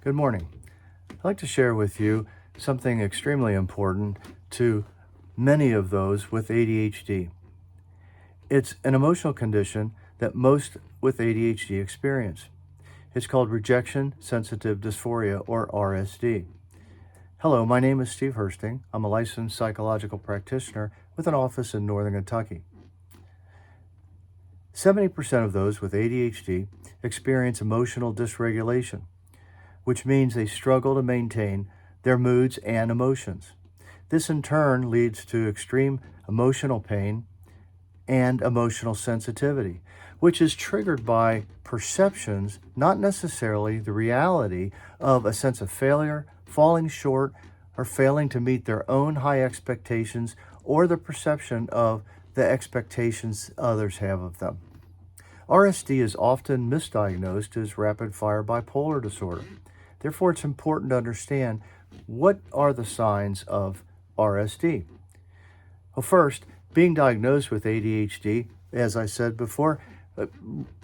Good morning. I'd like to share with you something extremely important to many of those with ADHD. It's an emotional condition that most with ADHD experience. It's called Rejection Sensitive Dysphoria, or RSD. Hello, my name is Steve Hursting. I'm a licensed psychological practitioner with an office in Northern Kentucky. 70% of those with ADHD experience emotional dysregulation, which means they struggle to maintain their moods and emotions. This in turn leads to extreme emotional pain and emotional sensitivity, which is triggered by perceptions, not necessarily the reality of a sense of failure, falling short, or failing to meet their own high expectations or the perception of the expectations others have of them. RSD is often misdiagnosed as rapid-fire bipolar disorder. Therefore, it's important to understand what are the signs of RSD. Well, first, being diagnosed with ADHD, as I said before,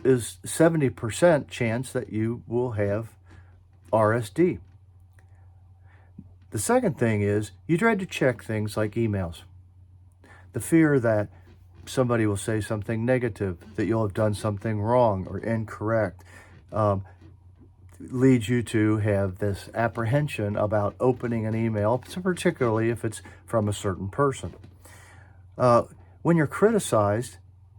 is 70% chance that you will have RSD. The second thing is you dread to check things like emails. The fear that somebody will say something negative, that you'll have done something wrong or incorrect, leads you to have this apprehension about opening an email, particularly if it's from a certain person. When you're criticized,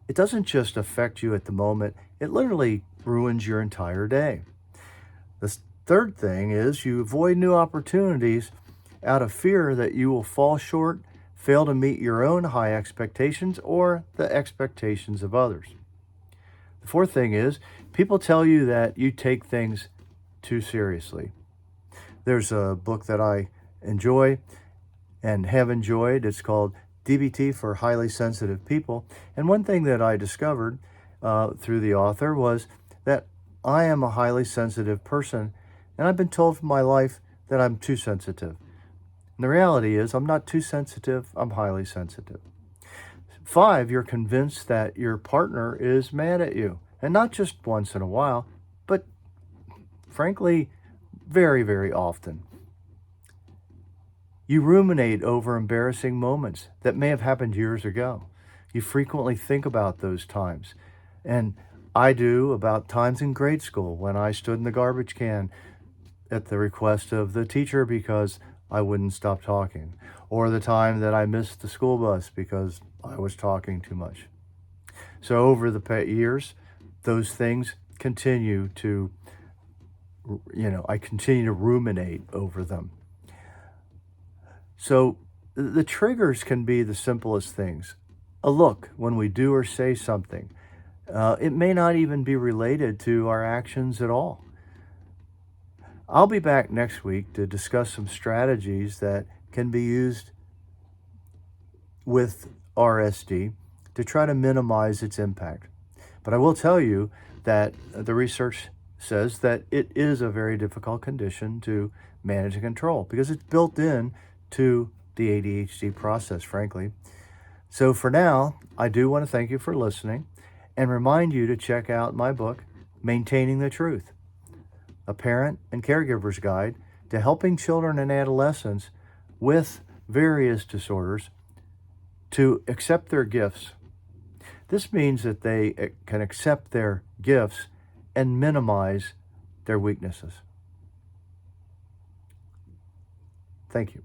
it doesn't just affect you at the moment, it literally ruins your entire day. The third thing is you avoid new opportunities out of fear that you will fall short, fail to meet your own high expectations or the expectations of others. The fourth thing is people tell you that you take things too seriously. There's a book that I enjoy and have enjoyed. It's called DBT for Highly Sensitive People. And one thing that I discovered through the author was that I am a highly sensitive person, and I've been told for my life that I'm too sensitive. And the reality is I'm not too sensitive, I'm highly sensitive. 5, you're convinced that your partner is mad at you, and not just once in a while, but frankly, very, very often. You ruminate over embarrassing moments that may have happened years ago. You frequently think about those times. And I do about times in grade school when I stood in the garbage can at the request of the teacher because I wouldn't stop talking, or the time that I missed the school bus because I was talking too much. So over the years, those things continue to I continue to ruminate over them. So the triggers can be the simplest things. A look when we do or say something. It may not even be related to our actions at all. I'll be back next week to discuss some strategies that can be used with RSD to try to minimize its impact. But I will tell you that the research says that it is a very difficult condition to manage and control because it's built in to the ADHD process, frankly. So for now, I do want to thank you for listening and remind you to check out my book, Maintaining the Truth, a parent and caregiver's guide to helping children and adolescents with various disorders to accept their gifts. This means that they can accept their gifts and minimize their weaknesses. Thank you.